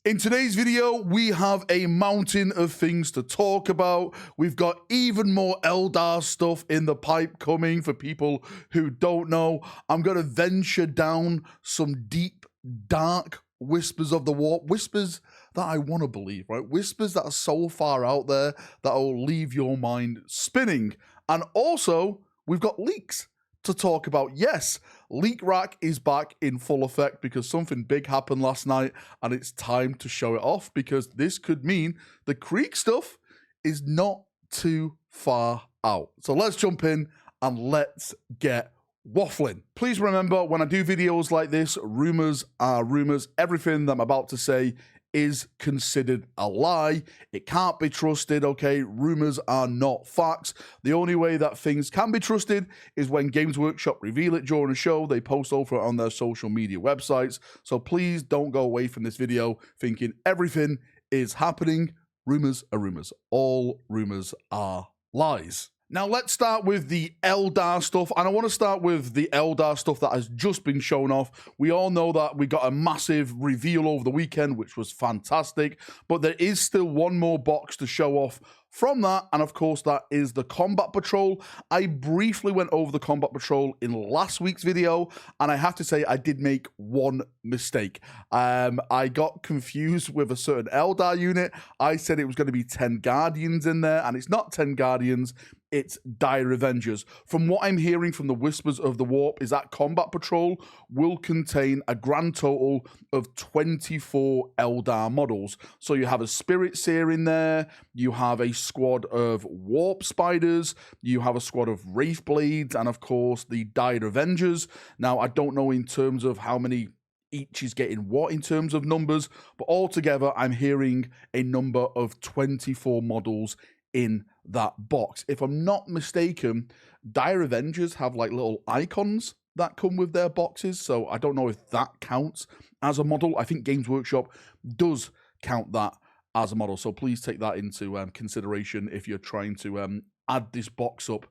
In today's video, we have a mountain of things to talk about. We've got even more Eldar stuff in the pipe coming for people who don't know. I'm going to venture down some deep, dark whispers of the warp. Whispers that I want to believe, right? Whispers that are so far out there that will leave your mind spinning. And also, we've got leaks to talk about. Yes, Leak Rack is back in full effect because something big happened last night and it's time to show it off, because this could mean the Creek stuff is not too far out. So let's jump in and let's get waffling. Please remember, when I do videos like this, rumors are rumors. Everything that I'm about to say is considered a lie. It can't be trusted, okay? Rumors are not facts. The only way that things can be trusted is when Games Workshop reveal it during a show. They post over it on their social media websites. So please don't go away from this video thinking everything is happening. Rumors are rumors. All rumors are lies. Now, let's start with the Eldar stuff, and I want to start with the Eldar stuff that has just been shown off. We all know that we got a massive reveal over the weekend, which was fantastic, but there is still one more box to show off from that, and of course that is the Combat Patrol. I briefly went over the Combat Patrol in last week's video, and I have to say I did make one mistake. I got confused with a certain Eldar unit. I said it was going to be 10 Guardians in there, and it's not 10 Guardians, it's Dire Avengers. From what I'm hearing from the Whispers of the Warp is that Combat Patrol will contain a grand total of 24 Eldar models. So you have a Spirit Seer in there, you have a squad of Warp Spiders, you have a squad of Wraith Blades, and of course the Dire Avengers. Now, I don't know in terms of how many each is getting what in terms of numbers, but altogether I'm hearing a number of 24 models in that box. If I'm not mistaken, Dire Avengers have like little icons that come with their boxes, so I don't know if that counts as a model. I think Games Workshop does count that as a model, so please take that into consideration if you're trying to add this box up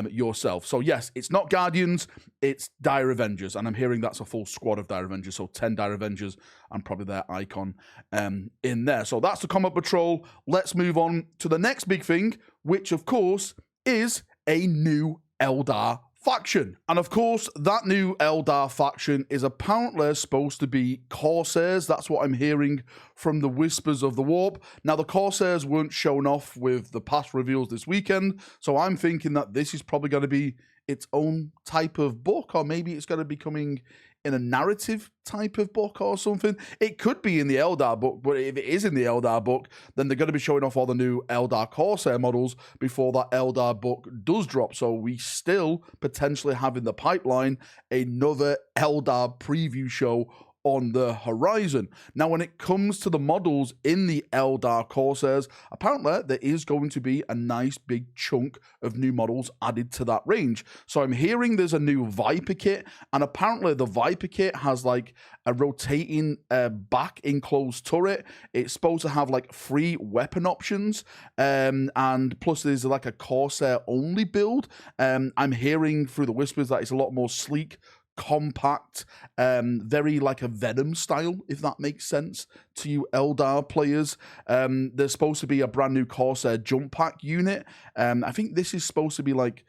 yourself. So yes, it's not Guardians, it's Dire Avengers, and I'm hearing that's a full squad of Dire Avengers, so 10 Dire Avengers and probably their icon in there. So that's the Combat Patrol. Let's move on to the next big thing, which of course is a new Eldar faction. And of course, that new Eldar faction is apparently supposed to be Corsairs. That's what I'm hearing from the Whispers of the Warp. Now, the Corsairs weren't shown off with the past reveals this weekend, so I'm thinking that this is probably going to be its own type of book, or maybe it's going to be coming in a narrative type of book or something. It could be in the Eldar book, but if it is in the Eldar book, then they're going to be showing off all the new Eldar Corsair models before that Eldar book does drop. So we still potentially have in the pipeline another Eldar preview show on the horizon. Now, when it comes to the models in the Eldar Corsairs, apparently there is going to be a nice big chunk of new models added to that range. So I'm hearing there's a new Viper kit, and apparently the Viper kit has like a rotating back enclosed turret. It's supposed to have like 3 weapon options, and plus there's like a Corsair only build. I'm hearing through the Whispers that it's a lot more sleek, compact, very like a Venom style, if that makes sense to you Eldar players. There's supposed to be a brand new Corsair jump pack unit. I think this is supposed to be like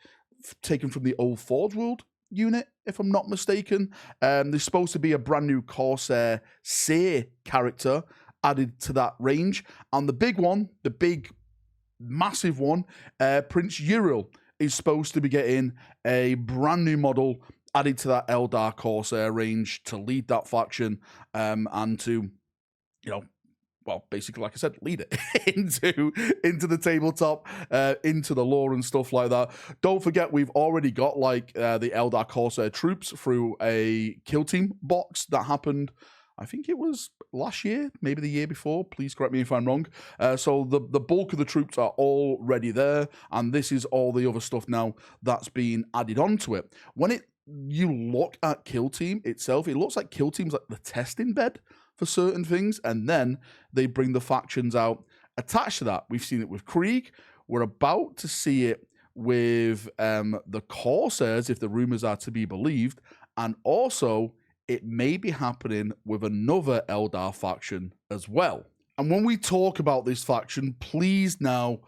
taken from the old Forge World unit, if I'm not mistaken. There's supposed to be a brand new Corsair Seer character added to that range. And the big one, the big massive one, Prince Uriel is supposed to be getting a brand new model added to that Eldar Corsair range to lead that faction, and to, you know, well, basically, like I said, lead it into the tabletop, into the lore and stuff like that. Don't forget, we've already got like the Eldar Corsair troops through a Kill Team box that happened, I think it was last year, maybe the year before. Please correct me if I'm wrong. So the bulk of the troops are already there, and this is all the other stuff now that's being added onto it. When you look at Kill Team itself, it looks like Kill Team's like the testing bed for certain things, and then they bring the factions out attached to that. We've seen it with Krieg. We're about to see it with the Corsairs, if the rumors are to be believed, and also it may be happening with another Eldar faction as well. And when we talk about this faction, please now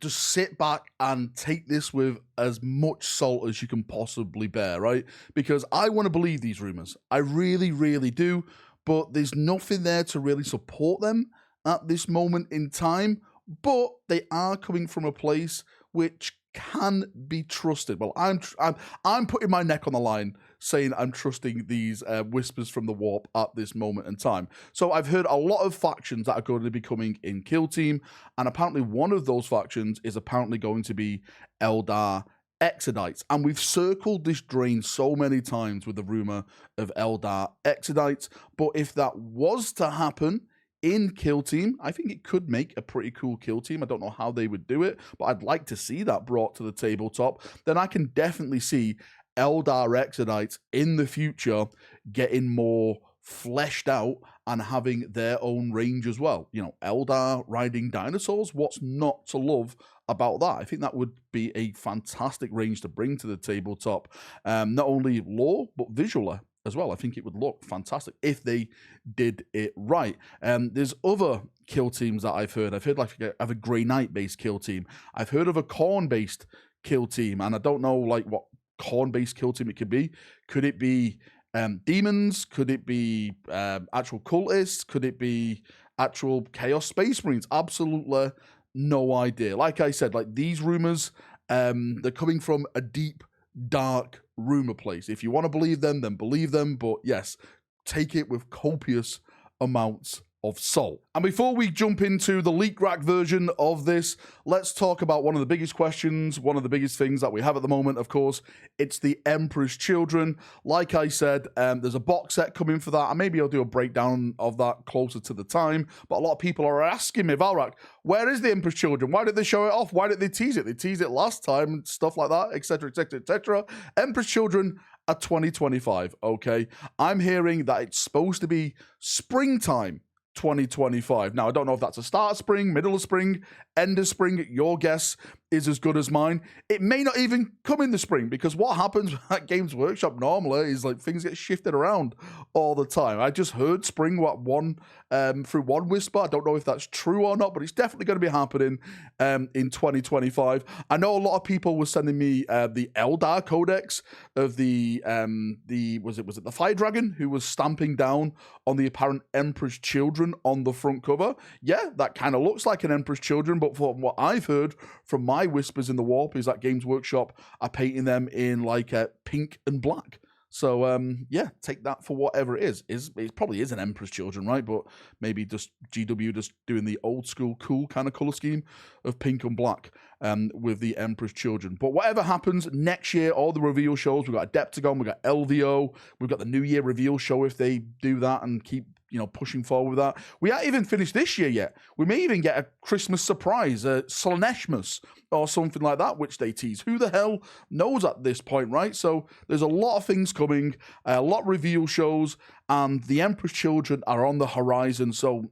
just sit back and take this with as much salt as you can possibly bear, right? Because I want to believe these rumors. I really, really do. But there's nothing there to really support them at this moment in time. But they are coming from a place which can be trusted. Well, I'm putting my neck on the line saying I'm trusting these whispers from the warp at this moment in time. So I've heard a lot of factions that are going to be coming in Kill Team, and apparently one of those factions is apparently going to be Eldar Exodites. And we've circled this drain so many times with the rumor of Eldar Exodites, but if that was to happen in Kill Team, I think it could make a pretty cool Kill Team. I don't know how they would do it, but I'd like to see that brought to the tabletop. Then I can definitely see Eldar Exodites in the future getting more fleshed out and having their own range as well. You know, Eldar riding dinosaurs, what's not to love about that? I think that would be a fantastic range to bring to the tabletop. Not only lore, but visually as well. I think it would look fantastic if they did it right. There's other kill teams that I've heard. I've heard like of a Grey Knight based kill team. I've heard of a Khorne based kill team, and I don't know like what Khorne based kill team it could be. Could it be demons? Could it be actual cultists? Could it be actual Chaos Space Marines? Absolutely no idea. Like I said, like these rumors, they're coming from a deep, dark rumor place. If you want to believe them, then believe them. But yes, take it with copious amounts of salt. And before we jump into the leak rack version of this, let's talk about one of the biggest questions, one of the biggest things that we have at the moment, of course. It's the Emperor's Children. Like I said, there's a box set coming for that, and maybe I'll do a breakdown of that closer to the time. But a lot of people are asking me, Valrak, where is the Emperor's Children? Why did they show it off? Why did they tease it? They teased it last time and stuff like that, etc., etc., etc. Emperor's Children are 2025, okay? I'm hearing that it's supposed to be springtime 2025. Now, I don't know if that's a start of spring, middle of spring, end of spring. Your guess is as good as mine. It may not even come in the spring, because what happens at Games Workshop normally is like things get shifted around all the time. I just heard spring through one whisper. I don't know if that's true or not, but it's definitely going to be happening in 2025. I know a lot of people were sending me the Eldar Codex of the was it the Fire Dragon who was stamping down on the apparent Emperor's Children on the front cover. Yeah, that kind of looks like an Emperor's Children, but from what I've heard from my whispers in the warp is that Games Workshop are painting them in like pink and black. So yeah, take that for whatever it is. It probably is an Emperor's Children, right? But maybe just GW just doing the old school cool kind of color scheme of pink and black with the Emperor's Children. But whatever happens next year, all the reveal shows, we've got Adepticon, we've got LVO, we've got the New Year reveal show if they do that and keep pushing forward with that. We haven't even finished this year yet. We may even get a Christmas surprise, a Slaneschmas or something like that, which they tease. Who the hell knows at this point, right? So there's a lot of things coming, a lot of reveal shows, and the Emperor's Children are on the horizon. So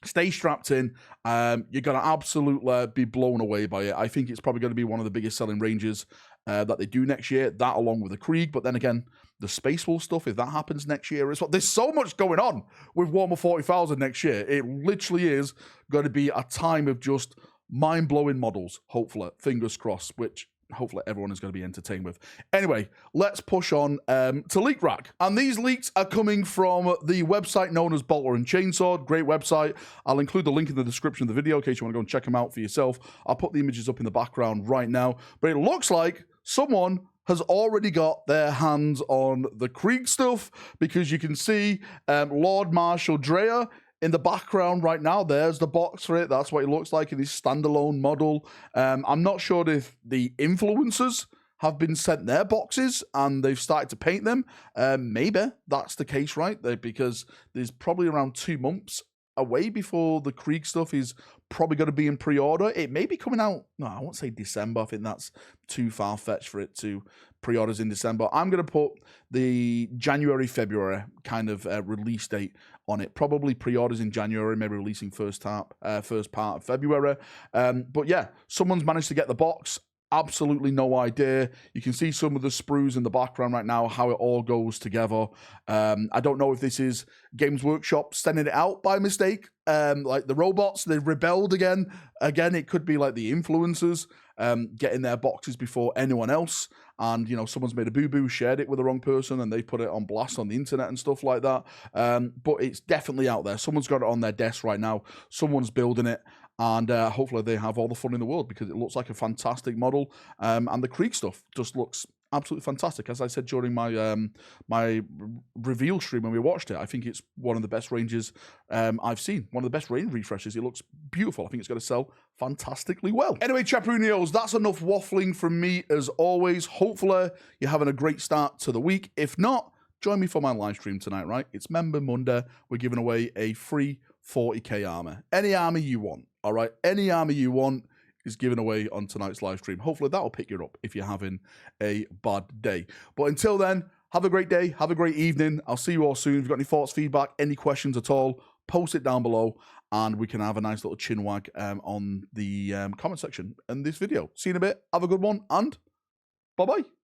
stay strapped in. You're going to absolutely be blown away by it. I think it's probably going to be one of the biggest selling ranges that they do next year, that along with the Krieg. But then again, the Space Wolf stuff, if that happens next year as well. There's so much going on with Warhammer 40,000 next year. It literally is going to be a time of just mind-blowing models, hopefully. Fingers crossed, which hopefully everyone is going to be entertained with. Anyway, let's push on to Leak Rack. And these leaks are coming from the website known as Bolter and Chainsaw. Great website. I'll include the link in the description of the video in case you want to go and check them out for yourself. I'll put the images up in the background right now. But it looks like someone has already got their hands on the Krieg stuff, because you can see Lord Marshal Dreyer in the background right now. There's the box for it. That's what it looks like in this standalone model. I'm not sure if the influencers have been sent their boxes and they've started to paint them. Maybe that's the case, right? Because there's probably around 2 months away before the Krieg stuff is probably going to be in pre-order. It may be coming out, no, I won't say December. I think that's too far-fetched for it to pre-orders in December. I'm going to put the January, February kind of release date on it. Probably pre-orders in January, maybe releasing first part of February. But yeah, someone's managed to get the box. absolutely no idea. You can see some of the sprues in the background right now, how it all goes together. I don't know if this is Games Workshop sending it out by mistake. Like the robots, they rebelled again. Again, it could be like the influencers getting their boxes before anyone else. And, you know, someone's made a boo-boo, shared it with the wrong person, and they put it on blast on the internet and stuff like that. But it's definitely out there. Someone's got it on their desk right now. Someone's building it. And hopefully they have all the fun in the world, because it looks like a fantastic model. And the Krieg stuff just looks absolutely fantastic. As I said during my my reveal stream when we watched it, I think it's one of the best ranges I've seen. One of the best range refreshes. It looks beautiful. I think it's going to sell fantastically well. Anyway, Chaprunios, that's enough waffling from me as always. Hopefully you're having a great start to the week. If not, join me for my live stream tonight, right? It's Member Monday. We're giving away a free 40k armor. Any armor you want, all right? Any armor you want is given away on tonight's live stream. Hopefully that'll pick you up if you're having a bad day. But until then, have a great day. Have a great evening. I'll see you all soon. If you've got any thoughts, feedback, any questions at all, post it down below, and we can have a nice little chin wag on the comment section in this video. See you in a bit. Have a good one, and bye-bye.